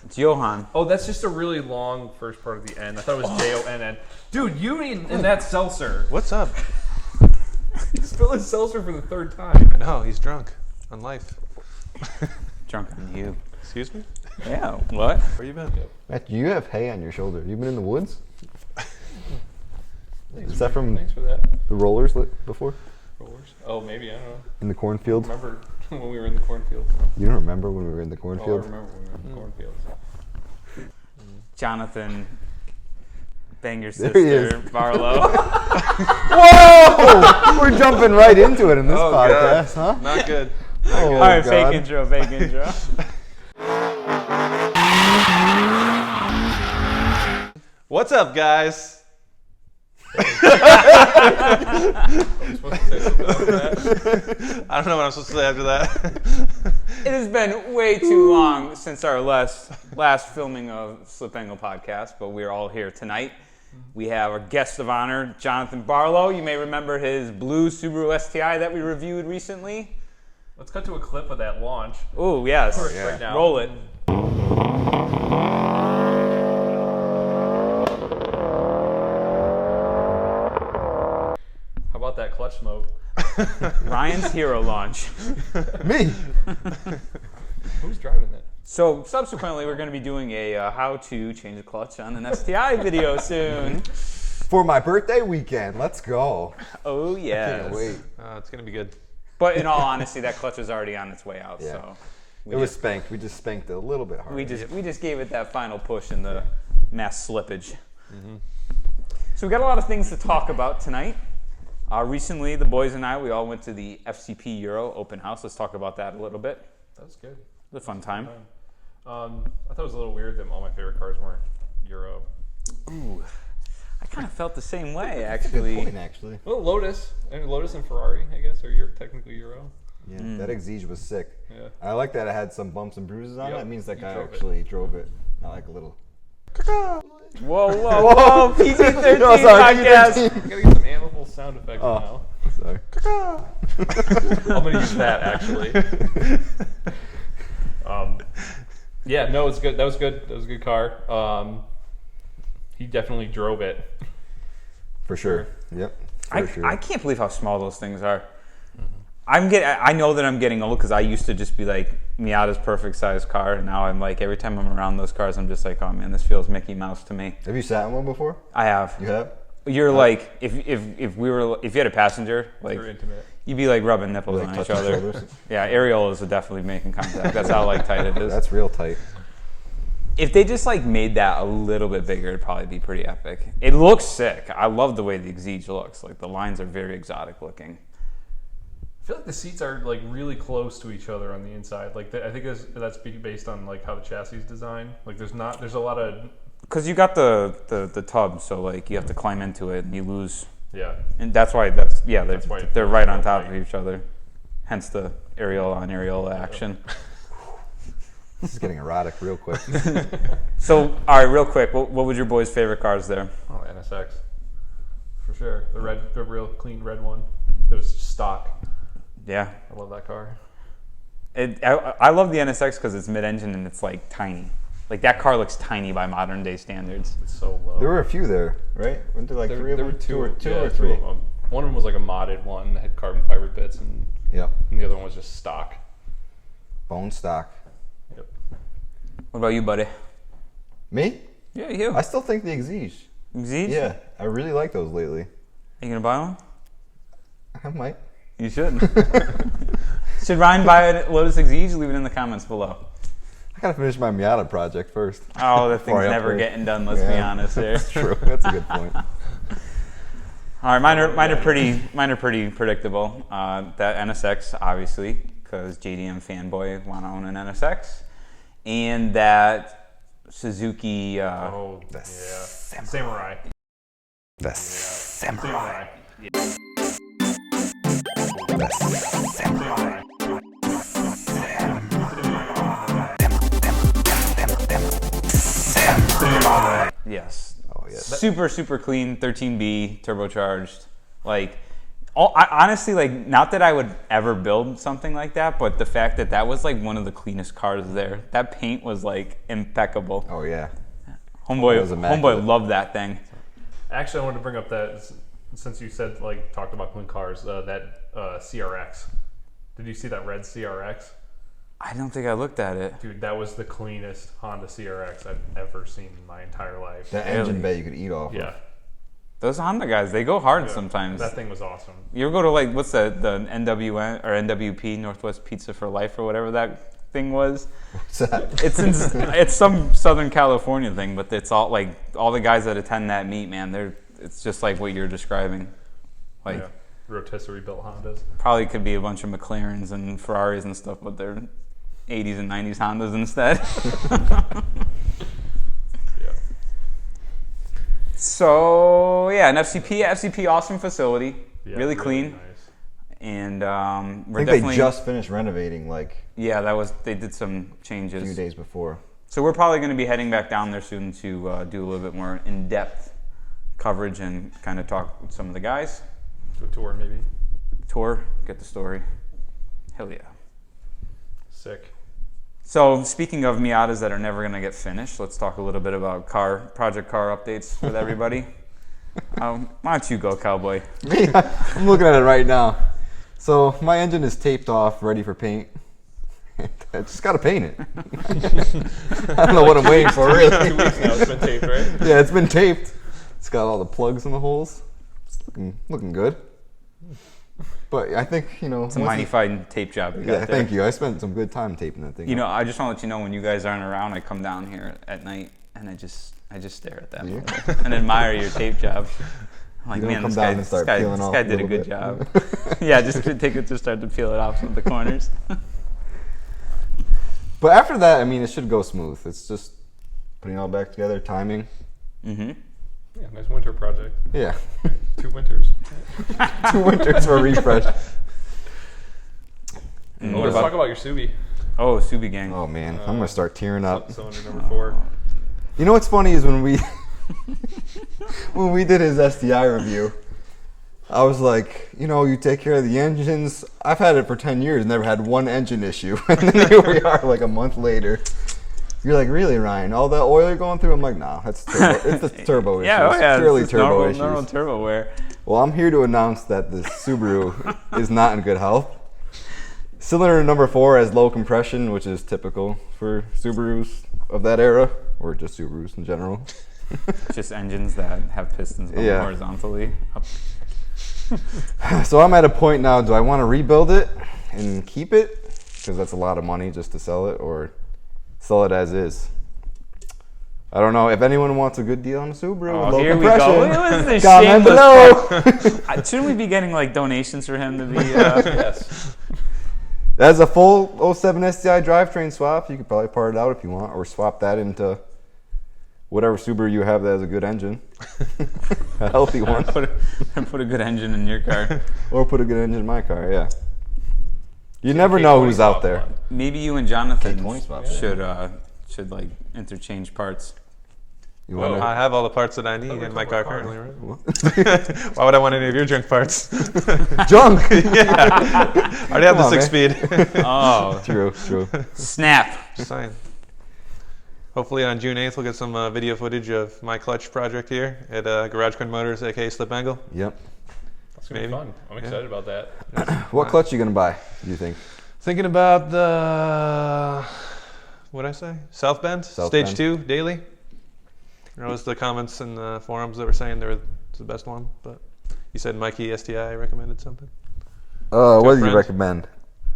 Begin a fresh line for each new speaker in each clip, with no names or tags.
It's Johann.
Oh, that's just a really long first part of the N. I thought it was J-O-N-N. Dude, you mean in that seltzer.
What's up?
He's spilling seltzer for the third time.
No, he's drunk on life.
Drunk on you.
Excuse me?
Yeah, what?
Where you been?
Matt, you have hay on your shoulder. You been in the woods?
Thanks
Is that from
Thanks for that.
the rollers before?
Rollers? Oh, maybe. I don't know.
In the cornfield?
Remember when we were in the cornfields?
You don't remember when we were in the
Oh, I
cornfield?
remember when we were in the cornfields.
Jonathan, bang your
There he
sister,
is.
Barlow.
Whoa! We're jumping right into it in this
Oh,
podcast, huh?
Not good.
Oh,
All right,
God.
fake intro, fake intro.
What's up, guys?
I'm supposed to say something after that.
I don't know what I'm supposed to say after that.
It has been way too long since our last filming of Slip Angle Podcast, but we're all here tonight. We have our guest of honor, Jonathan Barlow. You may remember his blue Subaru STI that we reviewed recently.
Let's cut to a clip of that launch.
Oh, yes.
Right now.
Roll it.
How about that clutch smoke?
Ryan's hero launch.
Me!
Who's driving that?
So subsequently, we're going to be doing a how to change a clutch on an STI video soon.
For my birthday weekend. Let's go.
Oh, yes.
Can't wait.
It's going to be good.
But in all honesty, that clutch was already on its way out.
Yeah.
So
It was spanked. We just spanked it a little bit harder.
we just gave it that final push in the mass slippage. So we got a lot of things to talk about tonight. Recently, the boys and I, we all went to the FCP Euro open house. Let's talk about that a little bit.
That was good.
It was a fun time.
I thought it was a little weird that all my favorite cars weren't Euro.
Ooh, I kind of felt the same way,
That's a good
actually.
point, actually.
Well, Lotus and Ferrari, I guess, are technically Euro.
Yeah, that Exige was sick.
Yeah.
I like that it had some bumps and bruises on it.
Yep,
It means that
you
guy
drove it.
actually drove it. Not like a little.
Whoa, whoa, PG-13
No, sorry,
podcast.
I gotta get some animal sound effects now.
Sorry.
I'm gonna use that actually. Yeah, no, it's good. That was good. That was a good car. He definitely drove it.
For sure. Yep. For sure.
I can't believe how small those things are. I know that I'm getting old because I used to just be like Miata's perfect size car, and now I'm like every time I'm around those cars, I'm just like, oh man, this feels Mickey Mouse to me.
Have you sat in one before?
I have.
You have?
You're like if you had a passenger, like
Very intimate.
you'd be like rubbing nipples
Like
on each
touching
other.
shoulders?
Yeah, areolas are definitely making contact. That's how like tight it is.
That's real tight.
If they just like made that a little bit bigger, it'd probably be pretty epic. It looks sick. I love the way the Exige looks. Like the lines are very exotic looking.
I feel like the seats are like really close to each other on the inside. Like I think that's based on like how the chassis is designed. Like there's a lot of
Because you got the tub, so like you have to climb into it and you lose.
yeah.
And that's why they're right on top of each other. Hence the areola on areola action.
This is getting erotic real quick.
So, all right, real quick, what was your boys' favorite cars there?
Oh, NSX for sure. The real clean red one. It was stock.
Yeah.
I love that car.
I love the NSX because it's mid-engine and it's like tiny. Like that car looks tiny by modern day standards.
It's so low.
There were a few there, right? Weren't there like three of
there
them?
were two
or
of
three?
them. One of them was like a modded one that had carbon fiber bits, and
Yep.
the other one was just stock.
Bone stock.
Yep.
What about you, buddy?
Me?
Yeah, you.
I still think the Exige.
Exige?
Yeah, I really like those lately.
Are you gonna buy one?
I might.
You should. Should Ryan buy a Lotus Exige? Leave it in the comments below.
I gotta finish my Miata project first.
Oh, that
Before
thing's
I
never
upgrade.
getting done. Let's be
Yeah.
honest here.
That's true. That's a good point.
All right, mine are pretty predictable. That NSX, obviously, because JDM fanboy want to own an NSX, and that Suzuki.
Oh,
The
yeah.
Samurai.
Samurai.
The Samurai.
Samurai.
The Samurai.
Yes.
Oh, yes.
Super clean, 13B turbocharged. Like, Honestly, like, not that I would ever build something like that, but the fact that that was like one of the cleanest cars there. That paint was like impeccable.
Oh yeah.
Homeboy loved that thing.
Actually, I wanted to bring up that since you said talked about clean cars, that CRX. Did you see that red CRX?
I don't think I looked at it.
Dude, that was the cleanest Honda CRX I've ever seen in my entire life.
That engine bay you could eat off.
Yeah.
Those Honda guys, they go hard sometimes.
That thing was awesome.
You ever go to like what's the NWN or NWP, Northwest Pizza for Life, or whatever that thing was?
What's that?
It's some Southern California thing, but it's all like all the guys that attend that meet, man. It's just like what you're describing, like
rotisserie built Hondas.
probably could be a bunch of McLarens and Ferraris and stuff, but they're 80s and 90s Hondas instead. So yeah, an FCP awesome facility,
Yeah,
really clean,
nice.
and
I
we're
think
definitely
they just finished renovating
they did some
a
changes
few days before.
So we're probably going to be heading back down there soon to do a little bit more in-depth coverage and kind of talk with some of the guys.
To a tour, maybe.
Get the story. Hell yeah.
Sick.
So speaking of Miatas that are never going to get finished, let's talk a little bit about project car updates with everybody. Why don't you go, cowboy?
Me? I'm looking at it right now. So my engine is taped off, ready for paint. I just gotta paint it. I don't know what I'm waiting for, really.
2 weeks now it's been taped, right?
Yeah, it's been taped. It's got all the plugs in the holes. It's looking good. But I think,
It's a mighty fine tape job you got there.
Thank you. I spent some good time taping that thing.
I just want to let you know when you guys aren't around, I come down here at night and I just stare at that a little bit and admire your tape job. I'm like,
You don't
man,
come
this
down
guy,
and
this
start
guy,
peeling
this
off
guy
a
did a
little
good
bit.
job. Yeah, just take it to start to peel it off some of the corners.
But after that, I mean, it should go smooth. It's just putting it all back together, timing.
Mm-hmm.
Yeah, nice winter project.
Yeah.
2 winters.
2 winters for a refresh.
Let's talk about your Subi.
Oh, Subi gang.
Oh, man. I'm going to start tearing up.
Cylinder number 4.
You know what's funny is when we did his STI review, I was like, you take care of the engines. I've had it for 10 years, never had one engine issue. And then here we are like a month later. You're like, really, Ryan? All that oil you're going through? I'm like, nah, it's the turbo issues.
Yeah,
Purely
it's
turbo issues.
normal turbo wear.
Well, I'm here to announce that the Subaru is not in good health. Cylinder number 4 has low compression, which is typical for Subarus of that era, or just Subarus in general.
Just engines that have pistons going horizontally up.
So I'm at a point now, do I want to rebuild it and keep it? Because that's a lot of money just to sell it, or sell it as is. I don't know. If anyone wants a good deal on a Subaru with low
here
compression,
we go. This is
comment below.
Shouldn't we be getting like donations for him to be?
Yes.
That's a full 07 STI drivetrain swap. You could probably part it out if you want, or swap that into whatever Subaru you have that has a good engine. A healthy one.
Put a good engine in your car.
Or put a good engine in my car, yeah. You never know who's out there.
Maybe you and Jonathan
K20 swap.
should like interchange parts.
You want
I have all the parts that I need in my car currently, right? Why would I want any of your junk parts?
junk?
Yeah. I already have the 6-speed.
Oh,
True.
snap!
Just saying. Hopefully on June 8th we'll get some video footage of my clutch project here at Garage Quinn Motors, aka Slip Angle.
Yep.
That's going to be fun. I'm excited about that.
What clutch are you going to buy, do you think?
Thinking about the, what'd I say? South Bend?
South
Stage
Bend.
2 daily. There was the comments in the forums that were saying they were the best one, but you said Mikey STI recommended something.
What did you
friend.
recommend?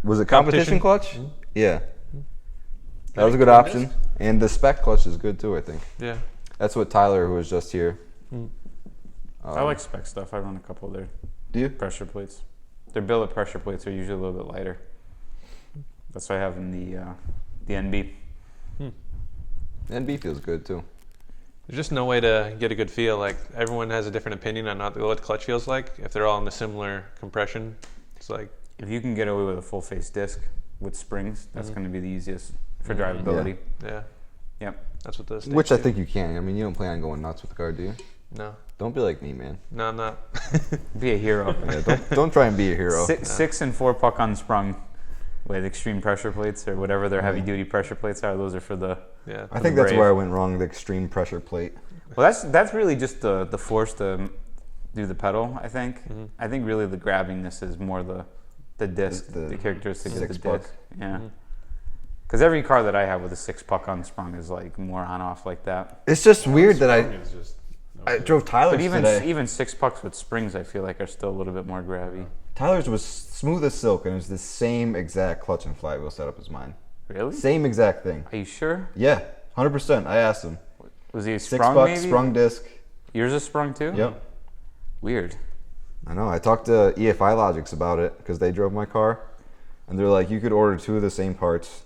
Was it competition clutch?
Mm-hmm.
Yeah. That was a good option. And the spec clutch is good too, I think.
Yeah.
That's what Tyler, who was just here.
I like spec stuff. I run a couple of their
Do you?
pressure plates. Their billet pressure plates are usually a little bit lighter. That's what I have in the NB.
NB feels good too.
There's just no way to get a good feel. Like everyone has a different opinion on what the clutch feels like. If they're all in a similar compression, it's like
If you can get away with a full face disc with springs, that's going to be the easiest for drivability.
yeah,
Yep.
that's what the stage
Which I
2.
think you can. I mean, you don't plan on going nuts with the car, do you?
No.
Don't be like me, man.
No, I'm not.
Be a hero.
Yeah, don't try and be a hero.
6 and 4 puck unsprung with extreme pressure plates or whatever their heavy duty pressure plates are. Those are for the.
Yeah.
I think that's where I went wrong. The extreme pressure plate.
Well, that's really just the force to do the pedal. I think.
Mm-hmm.
I think really the grabbingness is more the disc, the characteristic of the
6
disc.
puck.
Yeah. Because every car that I have with a 6 puck unsprung is like more on off like that.
It's just weird that
It's just
I drove Tyler's
But
today.
even 6 pucks with springs, I feel like are still a little bit more grabby.
Tyler's was smooth as silk, and it was the same exact clutch and flywheel setup as mine.
Really?
Same exact thing.
Are you sure?
Yeah, 100%. I asked him.
Was he
6
sprung
bucks,
maybe?
sprung disc.
Yours is sprung too?
Yep.
Weird.
I know. I talked to EFI Logics about it because they drove my car, and they're like, you could order 2 of the same parts.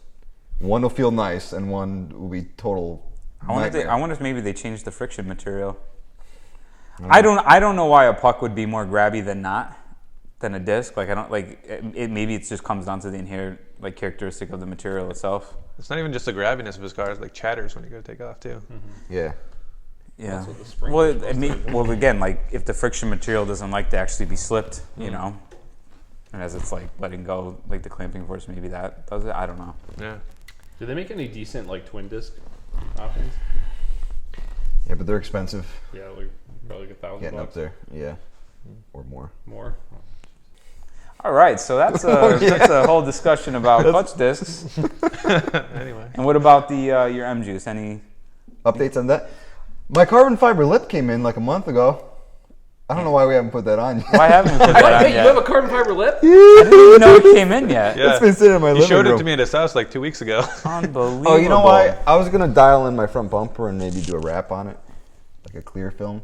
One will feel nice, and one will be total.
I
nightmare.
wonder if maybe they changed the friction material. I don't know why a puck would be more grabby than a disc. Like I don't like it. Maybe it just comes down to the inherent like characteristic of the material itself.
It's not even just the grabbiness of his car. It's like chatters when you go to take off too.
Yeah.
Yeah.
That's what the spring
Well,
is supposed to do.
well, again, like if the friction material doesn't like to actually be slipped, you know, and as it's like letting go, like the clamping force, maybe that does it. I don't know.
Yeah.
Do they make any decent like twin disc options?
Yeah, but they're expensive.
Yeah, like probably like $1,000.
Getting up there. Yeah. Or more.
More.
All right, so that's that's a whole discussion about clutch discs.
Anyway.
And what about the your M juice? Any?
Updates on that? My carbon fiber lip came in like a month ago. I don't know why we haven't put that on yet.
Why haven't we put that on
Wait, you
yet?
have a carbon fiber lip?
I didn't even know it came in yet.
Yeah.
It's been sitting in my
He
living
showed
room.
it to me at his house like 2 weeks ago.
Unbelievable.
Oh, you know why? I was gonna dial in my front bumper and maybe do a wrap on it, like a clear film,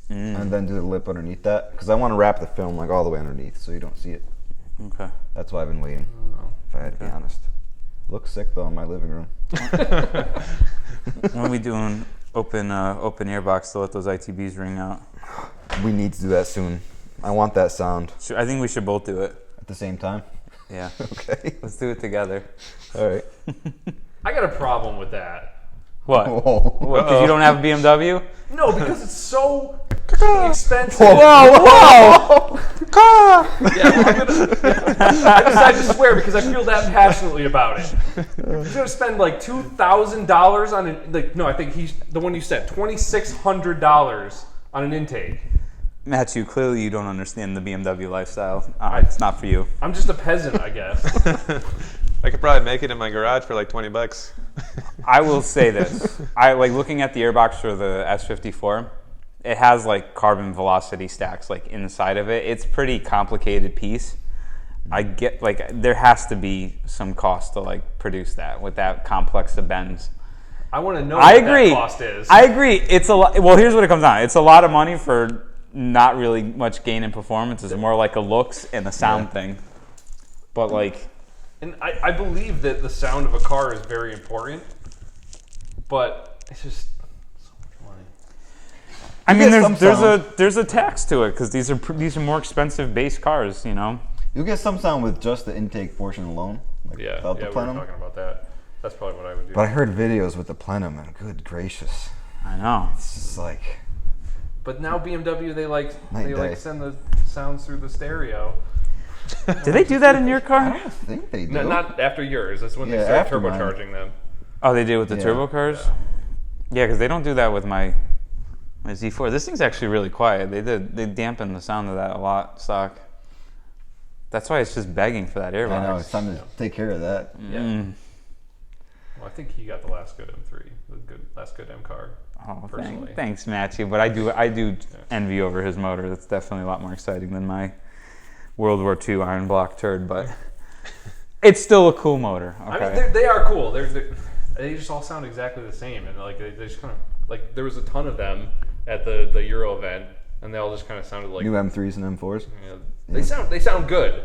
and then do the lip underneath that because I want to wrap the film like all the way underneath so you don't see it.
Okay.
That's why I've been waiting. If I had to be honest. Looks sick though in my living room.
When are we doing open ear box to let those ITBs ring out?
We need to do that soon. I want that sound
I think we should both do it.
at the same time.
Yeah.
Okay.
Let's do it together.
All right.
I got a problem with that.
What?
Whoa.
Because you don't have a BMW?
No, because it's so expensive.
Whoa!
Yeah, well, I decided to swear because I feel that passionately about it. He's gonna spend like $2,000 on an like. No, I think he's the one you said $2,600 on an intake.
Matthew, clearly you don't understand the BMW lifestyle. It's not for you.
I'm just a peasant, I guess.
I could probably make it in my garage for like $20.
I will say this. I like looking at the airbox for the S54. It has like carbon velocity stacks like inside of it. It's pretty complicated piece. I get like there has to be some cost to like produce that with that complex of bends.
I want to know
I
what
agree.
that cost is.
I agree. It's a lot. Well, here's what it comes down. It's a lot of money for not really much gain in performance. It's more like a looks and a sound thing. But like,
And I believe that the sound of a car is very important, but it's just so much money.
I mean,
get some
there's a tax to it because these are more expensive base cars. You know.
You'll get some sound with just the intake portion alone, like
Yeah,
without the
we were
plenum.
talking about that. That's probably what I would do.
But I heard videos with the plenum, and good gracious,
I know.
it's just like
But now BMW, they
Night and day.
send the sounds through the stereo.
Did they do that in your
I
car?
don't think they do.
No, not after yours. That's when they
Yeah,
start
after mine.
turbocharging them.
Oh, they did with the
Yeah.
turbo cars. Yeah, because they don't do that with my Z4. This thing's actually really quiet. They dampen the sound of that a lot stock. That's why it's just begging for that
I
airbox.
know it's time to take care of that.
Yeah.
Mm.
Well, I think he got the last good M3, the last good M car.
Oh,
Personally.
thanks, Matthew. But I do envy over his motor. That's definitely a lot more exciting than my World War II iron block turd. But it's still a cool motor. Okay.
I mean, they are cool. They just all sound exactly the same, and like they just kind of like there was a ton of them at the Euro event, and they all just kind of sounded like
New M3s and M4s,
you know, they sound good,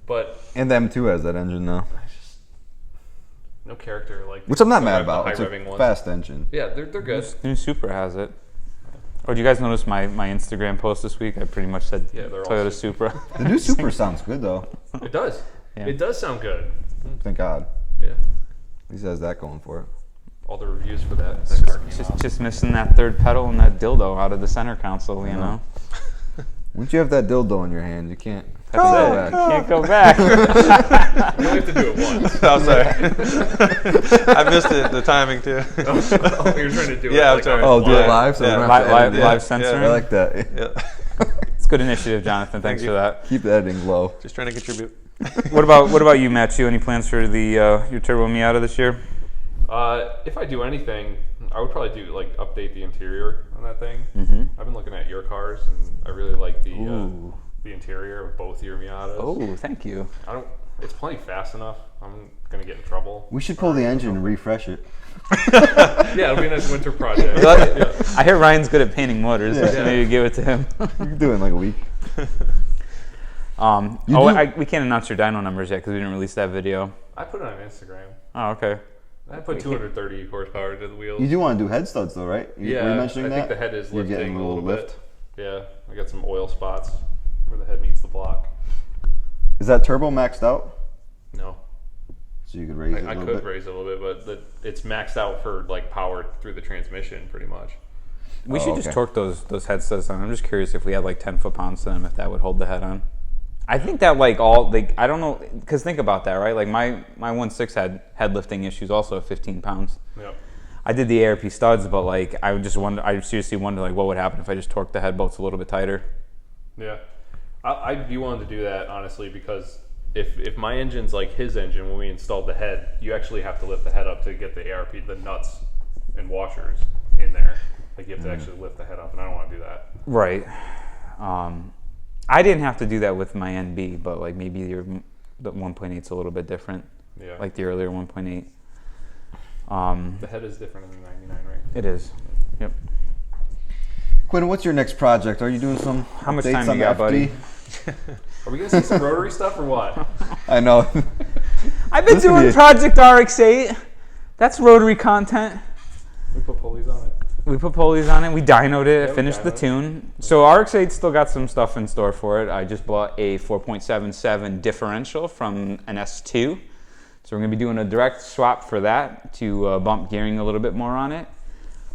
but
and the M2 has that engine now,
it's just no character. Like
which I'm not
the
mad
high
about. It's
revving
a
ones.
fast engine.
Yeah, they're good.
New Supra has it. Oh, did you guys notice my Instagram post this week? I pretty much said
Yeah, they're all
Toyota Supra.
The new Supra sounds good though.
It does.
Yeah.
It does sound good.
Thank God.
Yeah.
At least it has that going for it.
All the reviews changes for that car came out.
Just missing that third pedal and that dildo out of the center console, you know.
Once you have that dildo in your hand, you can't
That's
go
it.
back.
Can't go back.
You only have to do it once.
I'm sorry. I missed it. The timing too.
Oh, you're trying to do it.
Yeah, I'm
like
sorry.
Oh, do it live? So we
Yeah.
don't have to edit it.
Live censoring.
I like that.
Yeah.
It's a good initiative, Jonathan. Thanks
Thank
for that.
Keep the editing low.
Just trying to contribute.
What about you, Matt? You any plans for the your Turbo Miata this year?
If I do anything, I would probably do like update the interior on that thing.
Mm-hmm.
I've been looking at your cars, and I really like the interior of both your Miatas.
Oh, thank you.
It's plenty fast enough. I'm gonna get in trouble.
We should pull the engine and refresh it.
Yeah, it'll be a nice winter project.
Yeah. I hear Ryan's good at painting motors.
Yeah.
Maybe give it to him.
You can do it in like a week.
We can't announce your dyno numbers yet because we didn't release that video.
I put it on Instagram.
Oh, okay.
I put 230 horsepower to the wheels.
You do want to do head studs though, right? Were you mentioning
I
that?
think the head is
You're
lifting
getting
a little
lift.
bit. Yeah, I got some oil spots where the head meets the block.
Is that turbo maxed out?
No,
So you could raise it a
I
little
could
bit?
raise it a little bit, but it's maxed out for like power through the transmission, pretty much.
We should just
okay.
torque those head studs on. I'm just curious if we had like 10 foot-pounds to them, if that would hold the head on. I think that I don't know, because think about that, right? Like my 1.6 had head lifting issues also at 15 pounds.
Yep.
I did the ARP studs, but like I seriously wonder like what would happen if I just torqued the head bolts a little bit tighter.
Yeah, I'd be willing to do that honestly, because if my engine's like his engine, when we installed the head, you actually have to lift the head up to get the ARP, the nuts and washers in there. Like you have to actually lift the head up, and I don't want to do that.
Right. I didn't have to do that with my NB, but like maybe the 1.8's a little bit different.
Yeah.
Like the earlier 1.8.
The head is different in the 99, right?
It is. Yep.
Quinn, what's your next project? Are you doing some
How much
updates
time
on
you
the
got, buddy?
FD?
Are we gonna see some rotary stuff or what?
I know.
I've been
This would be
doing
a-
Project RX-8. That's rotary content.
We put pulleys on it.
We put pulleys on it. We dynoed it.
Yeah, we
finished the
dynoed it.
tune. So RX-8 still got some stuff in store for it. I just bought a 4.77 differential from an S2. So we're going to be doing a direct swap for that to bump gearing a little bit more on it.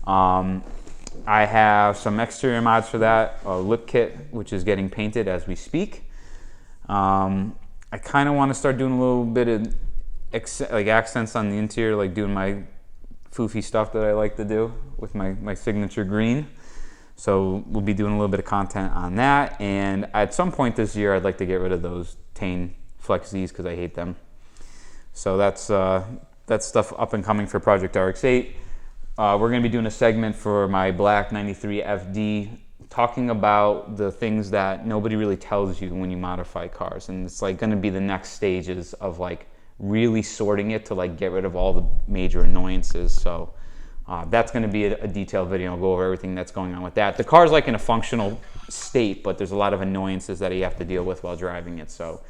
I have some exterior mods for that. A lip kit, which is getting painted as we speak. I kind of want to start doing a little bit of accents on the interior, like doing my foofy stuff that I like to do with my signature green. So we'll be doing a little bit of content on that. And at some point this year, I'd like to get rid of those Tane Flex Z's because I hate them. So that's stuff up and coming for Project RX-8. We're going to be doing a segment for my black 93 FD talking about the things that nobody really tells you when you modify cars. And it's like going to be the next stages of like really sorting it to like get rid of all the major annoyances. So that's going to be a detailed video. I'll go over everything that's going on with that. The car's like in a functional state, but there's a lot of annoyances that you have to deal with while driving it. So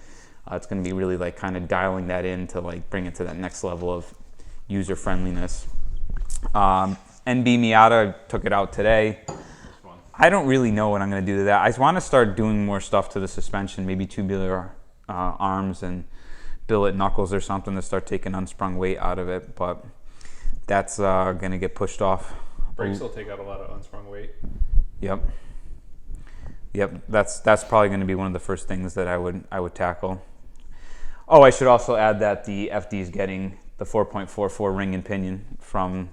it's going to be really like kind of dialing that in to like bring it to that next level of user friendliness. NB Miata, I took it out today. I don't really know what I'm going to do to that. I want to start doing more stuff to the suspension, maybe tubular arms and billet knuckles or something to start taking unsprung weight out of it, but that's going to get pushed off.
Brakes will take out a lot of unsprung weight.
Yep. That's probably going to be one of the first things that I would tackle. Oh, I should also add that the FD is getting the 4.44 ring and pinion from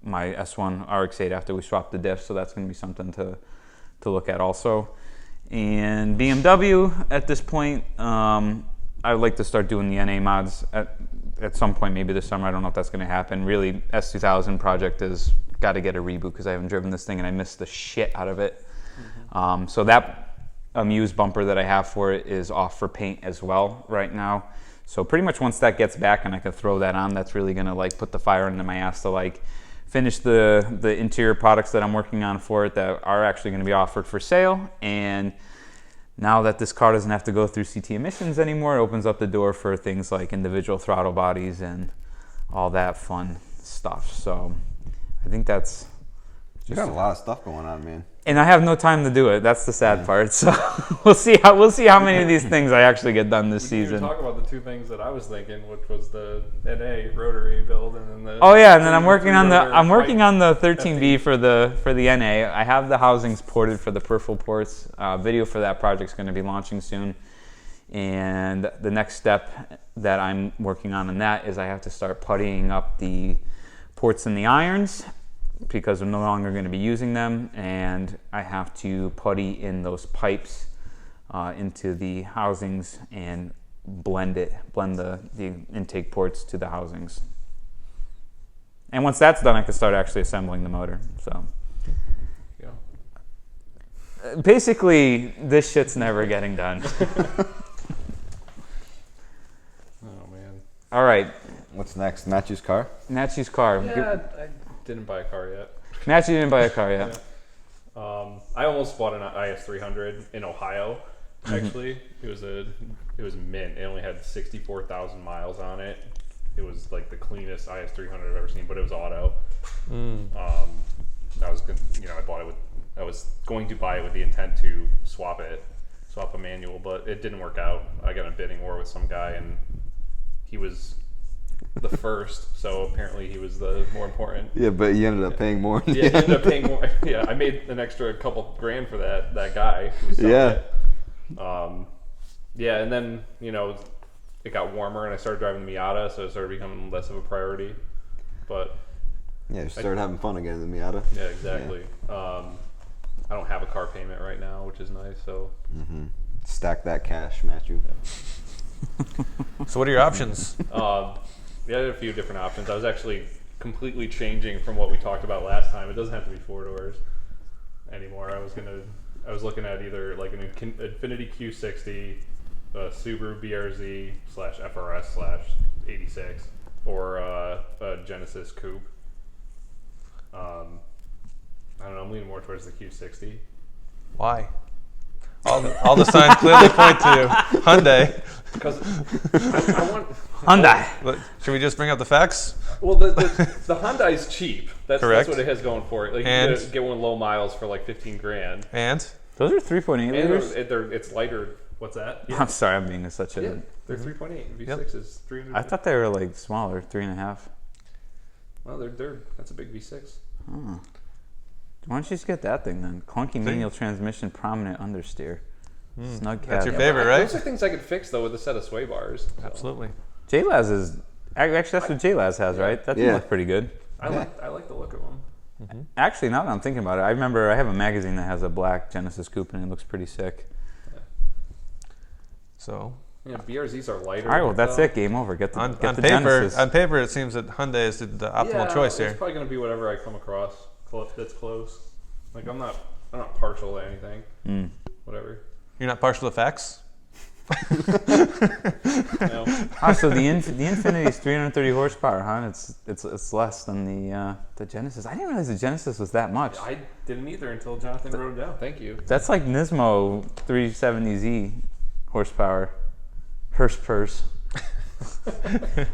my S1 RX-8 after we swapped the diff, so that's going to be something to look at also. And BMW, at this point, I would like to start doing the NA mods at some point, maybe this summer. I don't know if that's going to happen. Really, S2000 project has got to get a reboot because I haven't driven this thing and I missed the shit out of it. Mm-hmm. So that Amuse bumper that I have for it is off for paint as well right now. So pretty much once that gets back and I can throw that on, that's really going to like put the fire into my ass to like finish the interior products that I'm working on for it that are actually going to be offered for sale. And now that this car doesn't have to go through CT emissions anymore, it opens up the door for things like individual throttle bodies and all that fun stuff. So I think that's
You got a lot of stuff going on, man.
And I have no time to do it. That's the sad part. So we'll see how many of these things I actually get done this
We didn't
season.
even talk about the two things that I was thinking, which was the NA rotary build and then the.
Oh yeah, and then I'm working on the
pipe
13B for the NA. I have the housings ported for the peripheral ports. Video for that project's going to be launching soon. And the next step that I'm working on in that is I have to start puttying up the ports and the irons, because I'm no longer going to be using them, and I have to putty in those pipes into the housings and blend the intake ports to the housings. And once that's done, I can start actually assembling the motor. So
Yeah.
basically, this shit's never getting done.
Oh man.
All right,
What's next? Matthew's car?
Natchy's car.
Yeah, I didn't buy a car yet.
Natchy didn't buy a car yet.
I almost bought an IS300 in Ohio. Actually, it was mint. It only had 64,000 miles on it. It was like the cleanest IS300 I've ever seen, but it was auto. I was going to buy it with the intent to swap a manual, but it didn't work out. I got in a bidding war with some guy, and he was the first, so apparently he was the more important.
Yeah, but you ended up paying more.
Yeah, he ended up paying more. Yeah, I made an extra couple grand for that guy. Who sold
Yeah.
it. Yeah, and then it got warmer, and I started driving the Miata, so it started becoming less of a priority. But
Yeah, you started having fun again in the Miata.
yeah, exactly. I don't have a car payment right now, which is nice. So
Stack that cash, Matthew.
So what are your options?
we had a few different options. I was actually completely changing from what we talked about last time. It doesn't have to be 4 doors anymore. I was looking at either like an Infiniti Q60, a Subaru BRZ /FRS/86, or a Genesis Coupe. I don't know. I'm leaning more towards the Q60.
Why? All the signs clearly point to Hyundai.
Because I want
Hyundai.
Should we just bring up the facts?
Well, the Hyundai's cheap. That's
Correct.
what it has going for it. Like
And-
you can get one low miles for like 15 grand.
And
Those are 3.8 liters.
And it's lighter. What's that?
I'm sorry, I'm being such a.
Yeah, they're 3.8. V6 is 300.
I thought they were like smaller, 3.5.
Well, they're that's a big V6.
Why don't you just get that thing then? Clunky manual transmission, prominent understeer, snug cab.
that's your favorite, right?
Those are things I could fix though with a set of sway bars. So.
Absolutely.
JLaz is actually that's what JLaz has, right? That thing
Yeah.
looks pretty good.
I like the look of them.
Actually, now that I'm thinking about it, I remember I have a magazine that has a black Genesis Coupe and it looks pretty sick.
So
Yeah, BRZs are lighter.
All right, well that's
though.
it. Game over. Get the
on
get the
paper,
Genesis.
it seems that Hyundai is the optimal
Yeah,
choice
It's
here.
probably gonna be whatever I come across that's close. Like I'm not partial to anything. Whatever.
You're not partial to facts?
No.
So the Infiniti is 330 horsepower, huh? It's less than the Genesis. I didn't realize the Genesis was that much.
I didn't either until Jonathan wrote it down. Thank you.
That's like Nismo 370Z horsepower. Purse.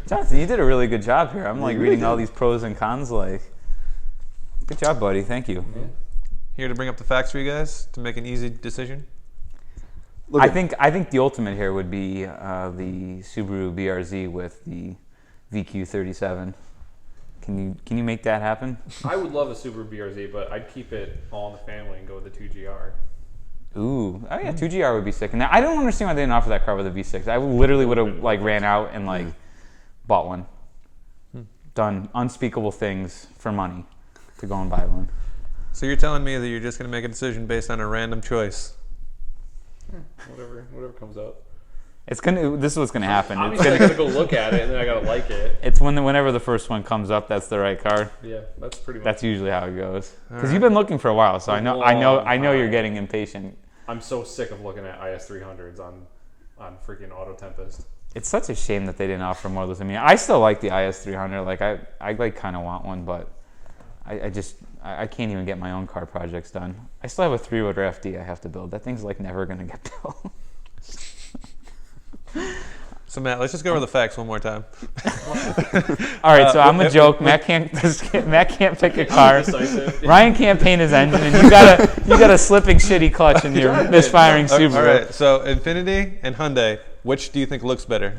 Jonathan, you did a really good job here. I'm like reading all these pros and cons. Like, good job, buddy. Thank you.
Yeah.
Here to bring up the facts for you guys to make an easy decision.
Look
I
at-
think the ultimate here would be the Subaru BRZ with the VQ37. Can you make that happen?
I would love a Subaru BRZ, but I'd keep it all in the family and go with the 2GR.
Ooh, oh yeah, 2GR would be sick. And I don't understand why they didn't offer that car with a V6. I literally would have like ran out and like bought one, done unspeakable things for money to go and buy one.
So you're telling me that you're just going to make a decision based on a random choice?
Whatever comes up.
This is what's gonna happen. It's
Obviously, I gotta go look at it and then I gotta like it.
It's whenever the first one comes up, that's the right car.
Yeah, that's pretty much.
That's usually how it goes. Because you've been looking for a while, so I know you're getting impatient.
I'm so sick of looking at IS300s on freaking Auto Tempest.
It's such a shame that they didn't offer more of those. I mean, I still like the IS300. Like I like kind of want one, but I can't even get my own car projects done. I still have a 3-rotor FD I have to build. That thing's like never gonna get built.
So Matt, let's just go over the facts one more time.
All right, so I'm a joke. Matt can't pick a car. Ryan can't paint his engine, and you got a slipping shitty clutch in your misfiring Subaru.
All right, so Infiniti and Hyundai, which do you think looks better?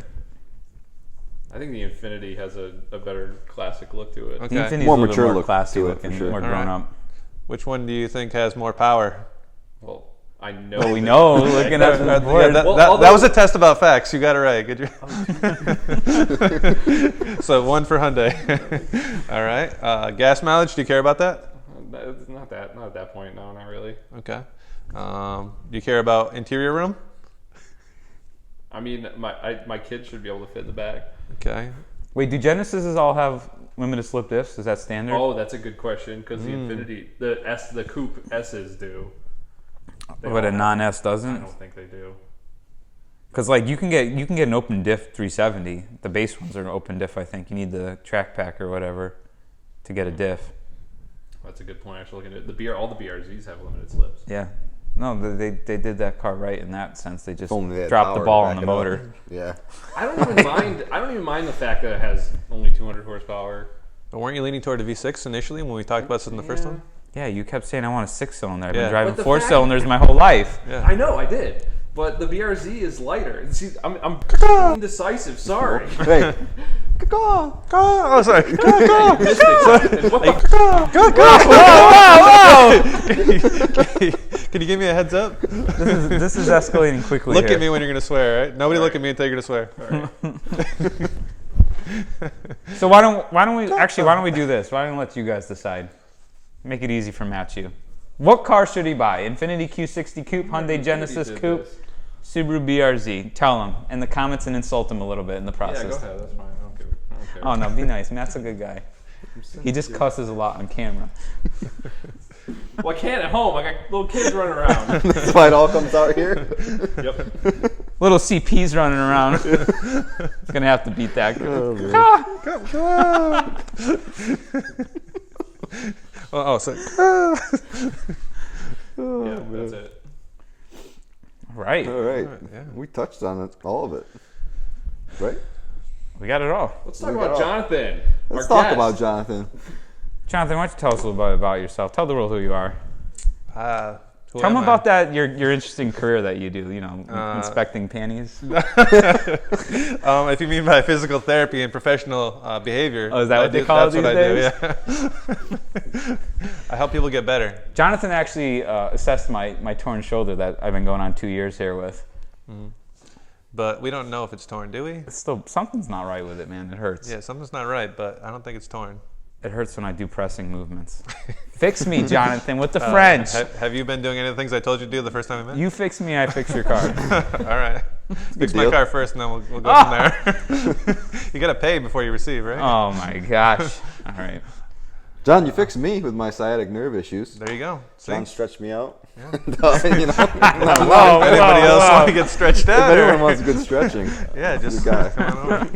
I think the Infiniti has a better classic look to it.
Okay.
The Infinity's
More
a little
mature
bit more
look
classy
to it,
looking,
for sure.
more
All
grown
right.
up.
Which one do you think has more power?
Well, I know.
Well, we know, looking at the board.
That was a test about facts. You got it right. Good job. So 1 for Hyundai. All right. Gas mileage. Do you care about that?
Not at that point. No, not really.
Okay. Do you care about interior room?
I mean, my kids should be able to fit in the back.
Okay.
Wait, do Genesises all have limited slip diffs? Is that standard?
Oh, that's a good question because the Infiniti, the coupe S's do.
But a non-S
I
doesn't?
don't think they do.
Because like you can get an open diff 370. The base ones are an open diff. I think you need the track pack or whatever to get a diff.
That's a good point. Actually, looking at all the BRZs have limited slips.
Yeah. No, they did that car right in that sense. They just
Only they had
dropped the
power
ball
to
on the
back it up.
motor.
Yeah.
I don't even mind the fact that it has only 200 horsepower.
But weren't you leaning toward a V6 initially when we talked about this in the first one?
Yeah, you kept saying I want a 6-cylinder. I've
Yeah.
been driving
But the
4
fact-
cylinders my whole life.
Yeah.
I know, I did. But the BRZ is lighter. See, I'm indecisive. Sorry.
Hey.
Oh, sorry.
You missed it. What the
Can you give me a heads up?
This is escalating quickly.
Look
here.
at me when you're going to swear, right? Nobody look at me until you're going to swear.
So why don't we do this? Why don't we let you guys decide? Make it easy for Matthew. What car should he buy? Infiniti Q60 Coupe, Hyundai Genesis
did
Coupe,
this.
Subaru BRZ. Tell him in the comments and insult him a little bit in the
Yeah,
process.
go ahead. That's fine. I don't care.
Oh no, be nice. Matt's a good guy. He just cusses a lot on camera.
Well, I can't at home. I got little kids running around.
That's why it all comes out here.
Yep.
Little CP's running around. He's gonna have to beat that.
Yeah, that's it.
Right.
All right.
Yeah.
We touched on it, all of it. Right?
We got it all.
Let's talk about Jonathan.
Let's
our
talk
guest.
about Jonathan.
Jonathan, why don't you tell us a little bit about yourself? Tell the world who you are.
Who
Tell
am
them
I?
about that your interesting career that you do. You know, inspecting panties.
If you mean by physical therapy and professional behavior.
Oh, is that what they call it
that's
these
what I do, yeah. I help people get better.
Jonathan actually assessed my torn shoulder that I've been going on 2 years here with.
But we don't know if it's torn, do we?
It's still something's not right with it, man. It hurts.
Yeah, something's not right, but I don't think it's torn.
It hurts when I do pressing movements. Fix me, Jonathan, with the French.
Have you been doing any of the things I told you to do the first time we met?
You fix me, I fix your car.
All right. Fix my
deal.
car first, and then we'll go from there. You got to pay before you receive, right?
Oh my gosh. All right.
John, you fixed me with my sciatic nerve issues.
There you go. See?
John stretched me out.
Whoa,
Anybody
whoa,
else
whoa.
want to get stretched
If
out?
anyone
or-
wants good stretching,
Yeah, just
guy.
come on over.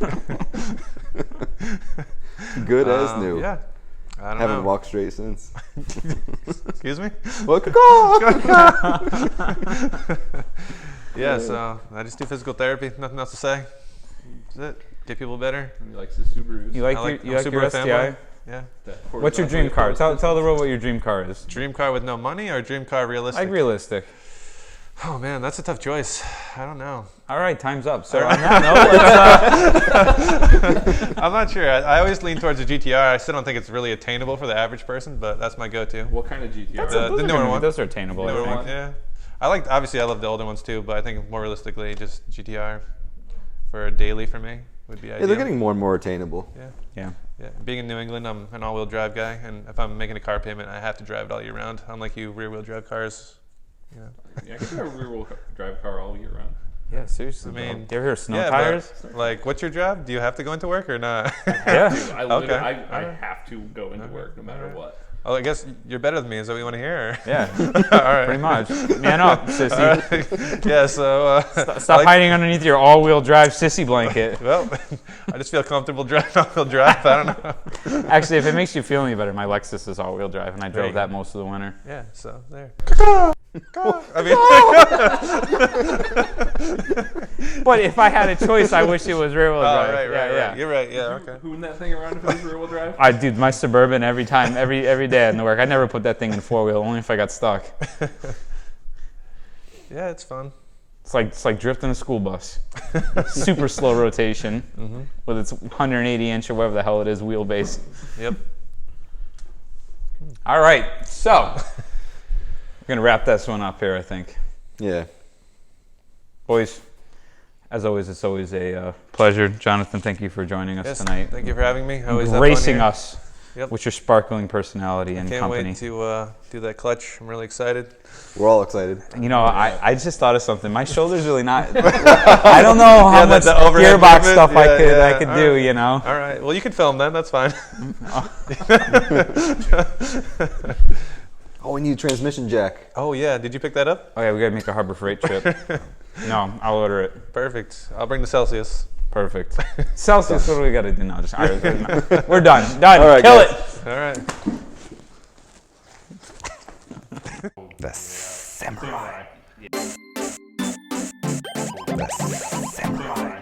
good as new.
Yeah. I don't
Haven't
know.
walked straight since.
Excuse me?
Look,
Yeah, so I just do physical therapy. Nothing else to say. That's it. Get people better.
He likes his Subarus.
You like
I like,
you
I'm
like
super
your
a
STI?
fanboy. Yeah.
What's your dream car? Tell the world what your dream car is.
Dream car with no money or dream car realistic?
Like realistic.
Oh man, that's a tough choice. I don't know.
All right, time's up. So
All
on
right.
that note, let's,
I'm not sure. I always lean towards a GTR. I still don't think it's really attainable for the average person, but that's my go-to.
What kind of GTR?
The newer one.
Those are attainable, I
Newer
think.
one, yeah. Obviously I love the older ones too, but I think more realistically, just GTR for a daily for me would be ideal.
Yeah, they're getting more and more attainable.
Yeah.
Yeah. Being in New England, I'm an all-wheel drive guy, and if I'm making a car payment, I have to drive it all year round. Unlike you, rear-wheel drive cars. You know.
Yeah, I can drive a rear-wheel drive car all year round.
Yeah, seriously.
I mean,
do you ever hear snow
Yeah,
tires?
but, like, what's your job? Do you have to go into work or not?
Yeah.
Dude, I
Okay.
I have to go into work no matter what.
Oh, I guess you're better than me. Is that what you want to hear? Or?
Yeah.
All right.
Pretty much. Man up, sissy.
All right. Yeah. So.
Stop hiding underneath your all-wheel drive sissy blanket.
Well, I just feel comfortable driving all-wheel drive. I don't know.
Actually, if it makes you feel any better, my Lexus is all-wheel drive, and I
There
drove
you
that
go.
most of the winter.
Yeah. So there. I mean,
But if I had a choice, I wish it was rear-wheel drive.
right. You're right. Yeah. Okay.
Who in that thing around if it was rear-wheel drive?
I do my Suburban every time, every day in the work. I never put that thing in four-wheel, only if I got stuck.
Yeah, it's fun.
It's like drifting a school bus. Super slow rotation with its 180-inch or whatever the hell it is wheelbase.
Yep.
All right, so we're gonna wrap this one up here, I think.
Yeah.
Boys, as always, it's always a pleasure. Jonathan, thank you for joining us tonight.
Thank you for having me. Always have fun
Gracing
here.
us with your sparkling personality and
Can't
company.
wait to do that clutch. I'm really excited.
We're all excited.
You know, I just thought of something. My shoulder's really not. I don't know how much
the overhead
gearbox
movement.
stuff I
Yeah,
could
all
do.
right.
You know.
All right. Well, you can film then. That's fine.
Oh, we need a transmission jack.
Oh yeah. Did you pick that up?
Oh yeah, we gotta make a Harbor Freight trip. No, I'll order it.
Perfect. I'll bring the Celsius.
Perfect. Celsius, what do we gotta do now? Just all right, we're done. Done.
All right,
Kill
guys.
it.
All right.
The samurai.
Yeah.
The samurai.